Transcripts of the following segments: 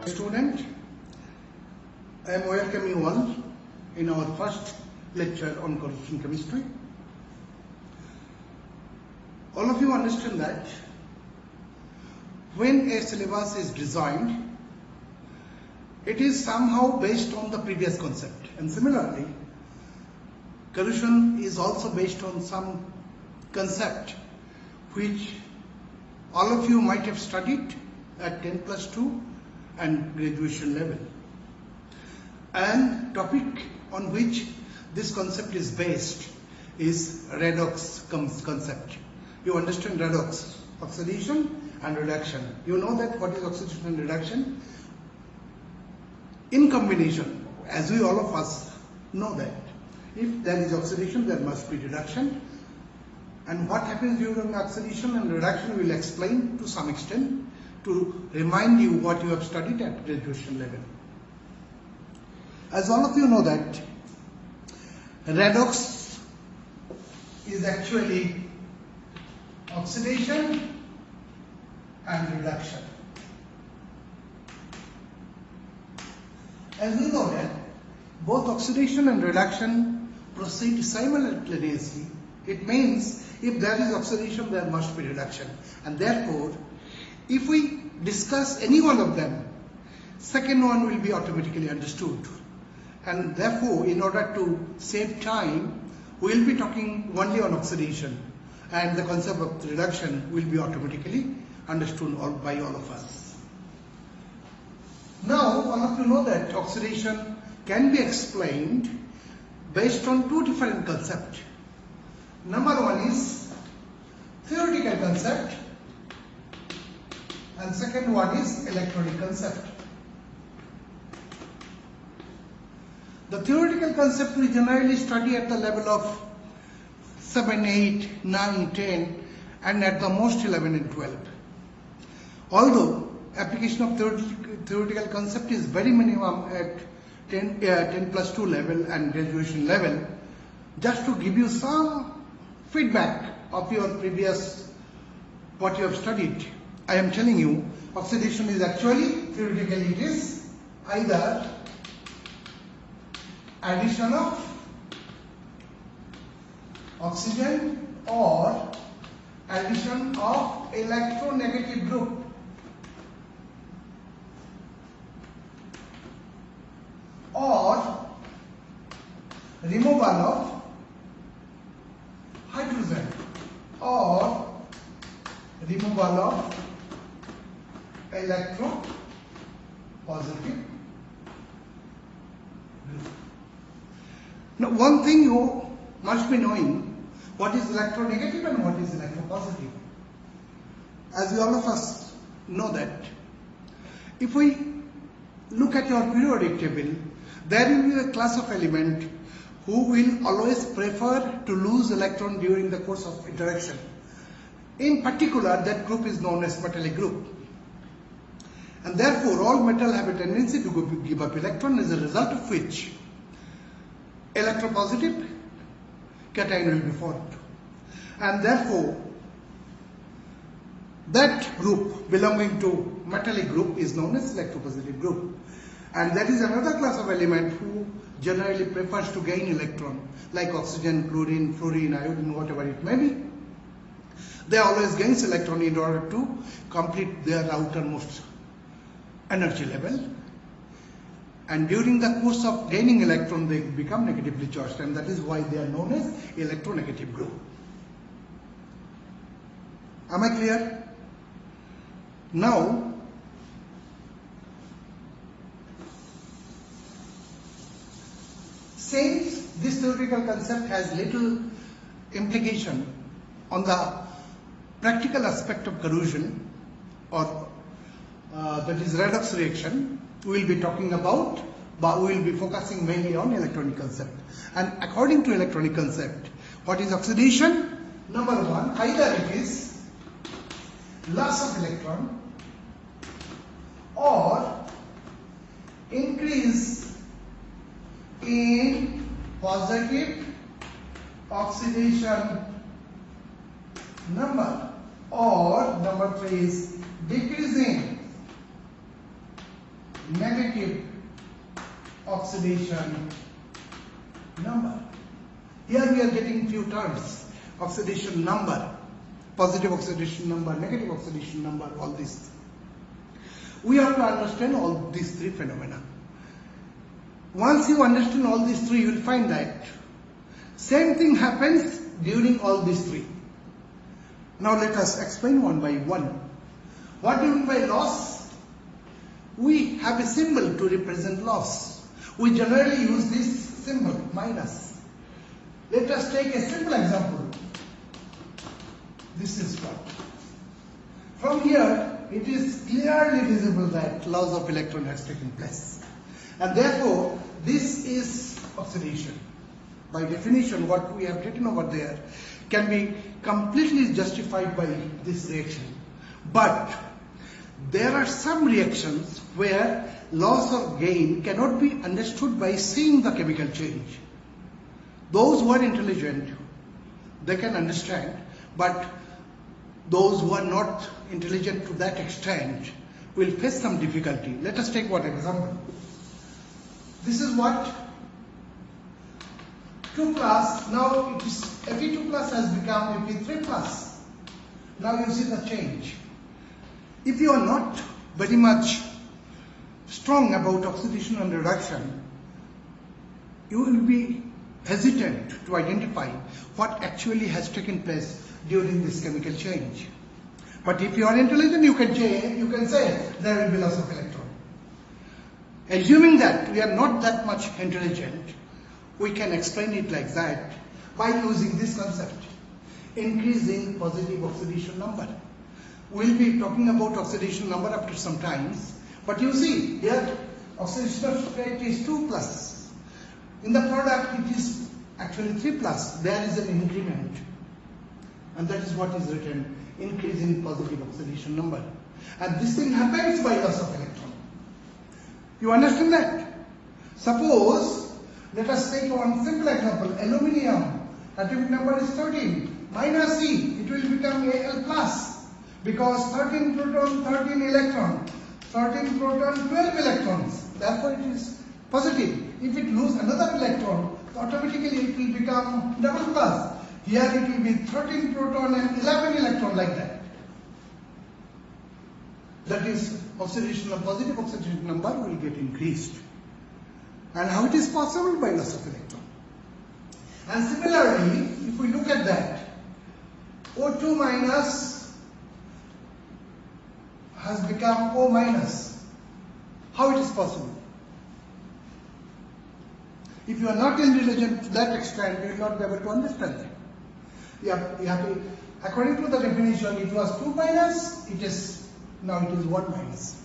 Student, I am welcoming you all in our first lecture on corrosion chemistry. All of you understand that when a syllabus is designed, it is somehow based on the previous concept, and similarly corrosion is also based on some concept which all of you might have studied at 10+2 and graduation level. And topic on which this concept is based is redox concept. You understand redox, oxidation and reduction. You know that what is oxidation and reduction? In combination, as we all of us know that if there is oxidation, there must be reduction. And what happens during oxidation and reduction we will explain to some extent to remind you what you have studied at graduation level. As all of you know that redox is actually oxidation and reduction. As we know that both oxidation and reduction proceed simultaneously, it means if there is oxidation, there must be reduction. And therefore, if we discuss any one of them, second one will be automatically understood. And therefore, in order to save time, we will be talking only on oxidation, and the concept of reduction will be automatically understood by all of us. Now, all of you know that oxidation can be explained based on two different concepts. Number one is theoretical concept, and second one is electronic concept. The theoretical concept we generally study at the level of 7, 8, 9, 10 and at the most 11 and 12. Although application of theoretical concept is very minimum at 10+2 level and graduation level, just to give you some feedback of your previous what you have studied, I am telling you oxidation is actually theoretically it is either addition of oxygen or addition of electronegative group. Or removal of hydrogen or removal of electropositive group. Now, one thing you must be knowing, what is electronegative and what is electropositive. As we all of us know that if we look at your periodic table, there will be a class of element who will always prefer to lose electron during the course of interaction. In particular, that group is known as metallic group. And therefore, all metal have a tendency to give up electron, as a result of which electropositive cation will be formed. And therefore, that group belonging to metallic group is known as electropositive group. And that is another class of element who generally prefers to gain electron, like oxygen, chlorine, fluorine, iodine, whatever it may be. They always gain electron in order to complete their outermost energy level. And during the course of gaining electron, they become negatively charged, and that is why they are known as electronegative group. Am I clear? Now, since this theoretical concept has little implication on the practical aspect of corrosion, or that is redox reaction, we will be talking about, but we will be focusing mainly on electronic concept. And according to electronic concept, what is oxidation? Number one, either it is loss of electron or increase in positive oxidation number, or number 3 is decreasing negative oxidation number. Here we are getting few terms: oxidation number, positive oxidation number, negative oxidation number, all these. We have to understand all these three phenomena. Once you understand all these three, you will find that same thing happens during all these three. Now let us explain one by one. What do you mean by loss? We have a symbol to represent loss. We generally use this symbol, minus. Let us take a simple example. This is what. From here, it is clearly visible that loss of electron has taken place. And therefore, this is oxidation. By definition, what we have written over there can be completely justified by this reaction. But there are some reactions where loss or gain cannot be understood by seeing the chemical change. Those who are intelligent, they can understand, but those who are not intelligent to that extent will face some difficulty. Let us take one example. This is what 2 plus, now it is Fe2 plus has become Fe3 plus. Now you see the change. If you are not very much strong about oxidation and reduction, you will be hesitant to identify what actually has taken place during this chemical change. But if you are intelligent, you can say there will be loss of electron. Assuming that we are not that much intelligent, we can explain it like that by using this concept, increasing positive oxidation number. We'll be talking about oxidation number after some times, but you see here oxidation state is 2 plus. In the product it is actually 3 plus. There is an increment, and that is what is written, increase in positive oxidation number. And this thing happens by loss of electron. You understand that? Suppose, let us take one simple example, aluminium, atomic number is 13, minus E, it will become Al plus, because 13 proton, 13 electron, 13 proton, 12 electrons, therefore it is positive. If it loses another electron, automatically it will become double plus. Here it will be 13 proton and 11 electron, like that. That is, oxidation, positive oxidation number will get increased. And how it is possible? By loss of electron. And similarly, if we look at that, O2 minus has become O minus. How it is possible? If you are not intelligent to that extent, you will not be able to understand that. You have to, according to the definition, it was 2 minus, now it is 1 minus.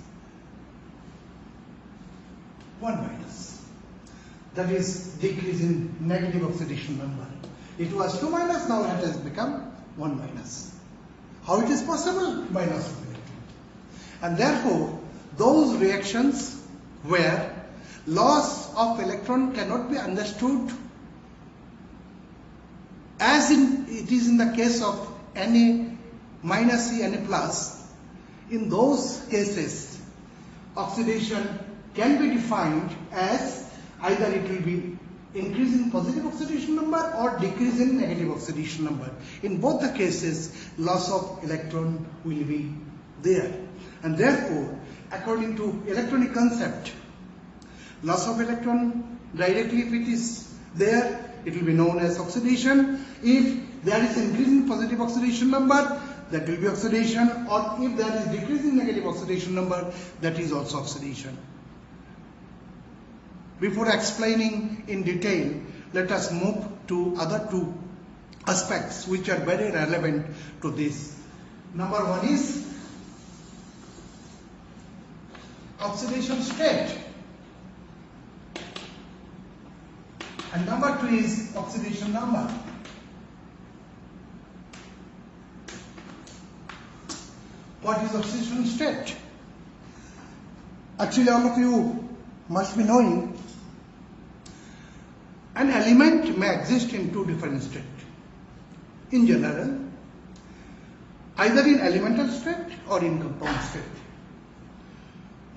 1 minus. That is decrease in negative oxidation number. It was 2 minus, now it has become 1 minus. How it is possible? By loss of electron. And therefore, those reactions where loss of electron cannot be understood as it is in the case of Na minus C, Na plus, in those cases, oxidation can be defined as either it will be increase in positive oxidation number or decrease in negative oxidation number. In both the cases, loss of electron will be there. And therefore, according to electronic concept, loss of electron directly, if it is there, it will be known as oxidation. If there is increase in positive oxidation number, that will be oxidation, or if there is decrease in negative oxidation number, that is also oxidation. Before explaining in detail, let us move to other two aspects which are very relevant to this. Number one is oxidation state, and number two is oxidation number. What is oxidation state? Actually, all of you must be knowing an element may exist in two different states. In general, either in elemental state or in compound state.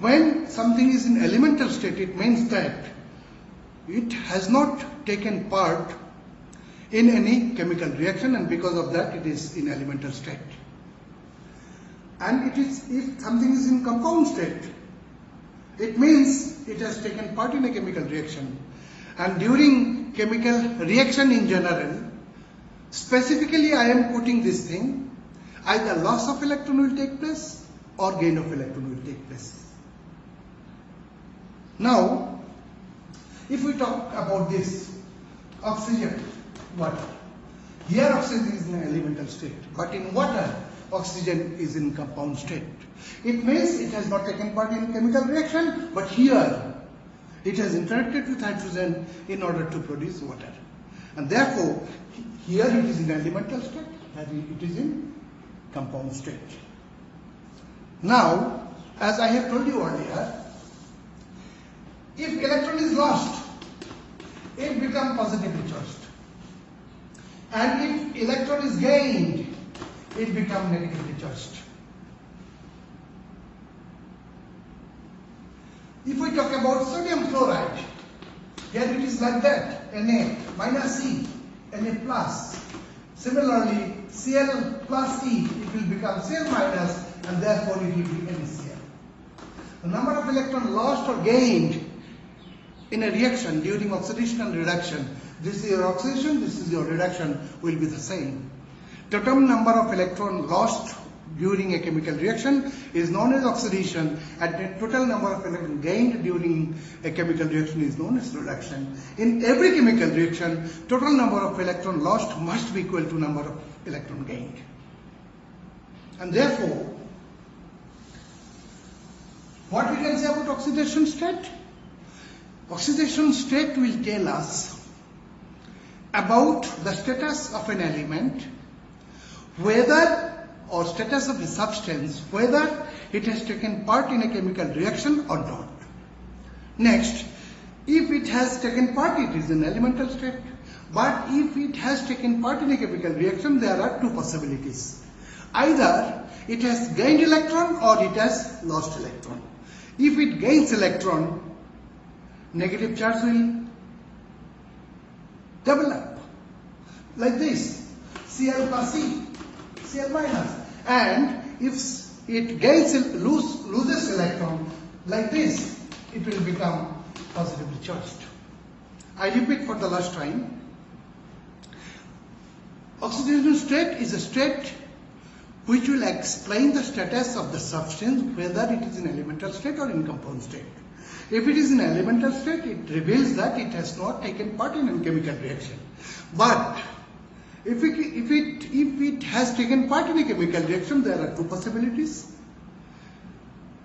When something is in elemental state, it means that it has not taken part in any chemical reaction, and because of that it is in elemental state. And it is, if something is in compound state, it means it has taken part in a chemical reaction. And during chemical reaction in general, specifically I am putting this thing, either loss of electron will take place or gain of electron will take place. Now, if we talk about this oxygen, water. Here oxygen is in elemental state, but in water, oxygen is in compound state. It means it has not taken part in chemical reaction, but here it has interacted with hydrogen in order to produce water. And therefore, here it is in elemental state, and it is in compound state. Now, as I have told you earlier, if electron is lost, it becomes positively charged. And if electron is gained, it becomes negatively charged. If we talk about sodium chloride, here it is like that, Na minus C, Na plus. Similarly, Cl plus C, it will become Cl minus, and therefore it will be NaCl. The number of electrons lost or gained in a reaction during oxidation and reduction, this is your oxidation, this is your reduction, will be the same. Total number of electrons lost during a chemical reaction is known as oxidation, and the total number of electrons gained during a chemical reaction is known as reduction. In every chemical reaction, total number of electrons lost must be equal to number of electrons gained. And therefore, what we can say about oxidation state? Oxidation state will tell us about the status of an element, whether, or status of a substance, whether it has taken part in a chemical reaction or not. Next, if it has taken part, it is an elemental state. But if it has taken part in a chemical reaction, there are two possibilities. Either it has gained electron or it has lost electron. If it gains electron, negative charge will develop like this, Cl plus C, Cl minus. And if it gains, loses electron like this, it will become positively charged. I repeat for the last time. Oxidation state is a state which will explain the status of the substance, whether it is in elemental state or in compound state. If it is in elemental state, it reveals that it has not taken part in a chemical reaction. But if it has taken part in a chemical reaction, there are two possibilities.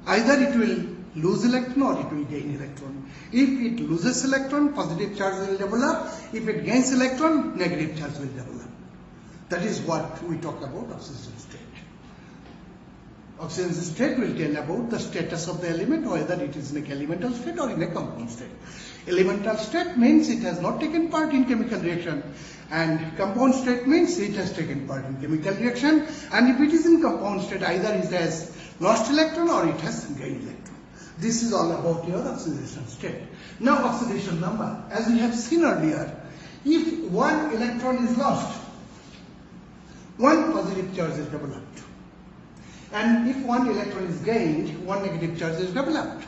Either it will lose electron or it will gain electron. If it loses electron, positive charge will develop. If it gains electron, negative charge will develop. That is what we talk about oxidation state. Oxidation state will tell about the status of the element, whether it is in a elemental state or in a compound state. Elemental state means it has not taken part in chemical reaction, and compound state means it has taken part in chemical reaction. And if it is in compound state, either it has lost electron or it has gained electron. This is all about your oxidation state. Now oxidation number. As we have seen earlier, if one electron is lost, one positive charge is developed. And if one electron is gained, one negative charge is developed.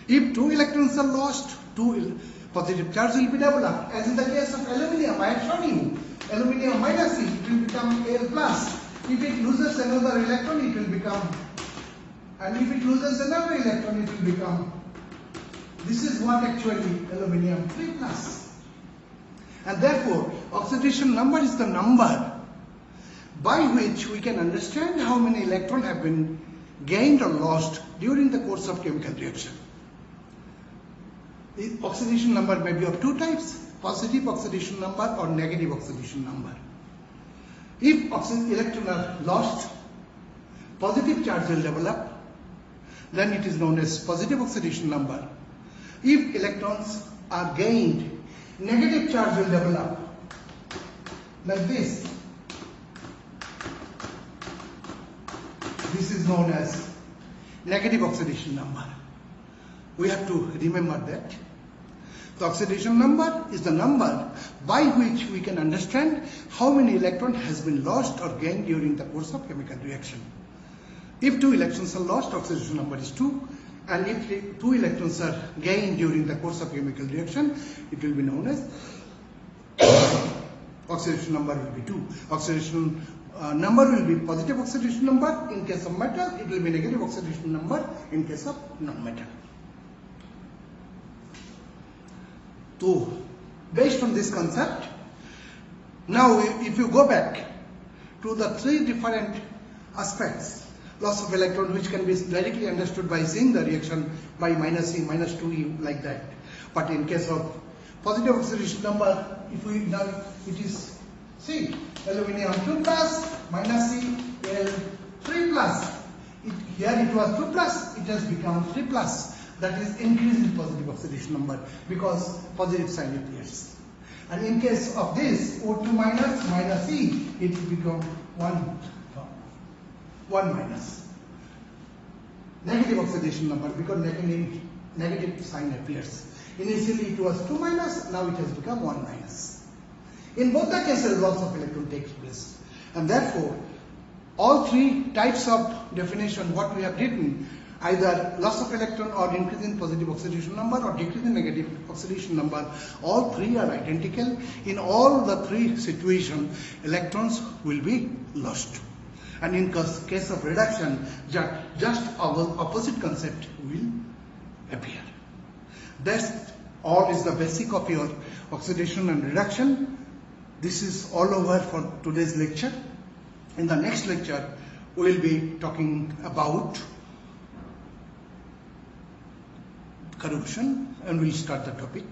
If two electrons are lost, two positive charge will be developed. As in the case of aluminium, I have shown you. Aluminium minus C, it will become Al plus. If it loses another electron, it will become, and if it loses another electron, it will become, this is what actually aluminium 3 plus. And therefore, oxidation number is the number by which we can understand how many electrons have been gained or lost during the course of chemical reaction. The oxidation number may be of two types, positive oxidation number or negative oxidation number. If electrons are lost, positive charge will develop, then it is known as positive oxidation number. If electrons are gained, negative charge will develop like this. This is known as negative oxidation number. We have to remember that. The oxidation number is the number by which we can understand how many electrons has been lost or gained during the course of chemical reaction. If 2 electrons are lost, oxidation number is 2, and if 2 electrons are gained during the course of chemical reaction, it will be known as oxidation number will be 2. Oxidation number will be positive oxidation number in case of metal, it will be negative oxidation number in case of non-metal. So, based on this concept, now if you go back to the 3 different aspects, loss of electron, which can be directly understood by seeing the reaction by minus E, minus 2E like that. But in case of positive oxidation number, if we now it is see aluminium 2 plus minus E L 3 plus. Here it was 2 plus, it has become 3 plus. That is increase in positive oxidation number because positive sign appears. And in case of this O2 minus minus E, it will become 1 minus. Negative oxidation number because negative sign appears. Initially it was 2 minus, now it has become 1 minus. In both the cases, loss of electron takes place. And therefore, all 3 types of definition what we have written, either loss of electron or increase in positive oxidation number or decrease in negative oxidation number, all 3 are identical. In all the 3 situations, electrons will be lost. And in case of reduction, just our opposite concept will appear. That's all is the basic of your oxidation and reduction. This is all over for today's lecture. In the next lecture, we will be talking about corrosion and we'll start the topic.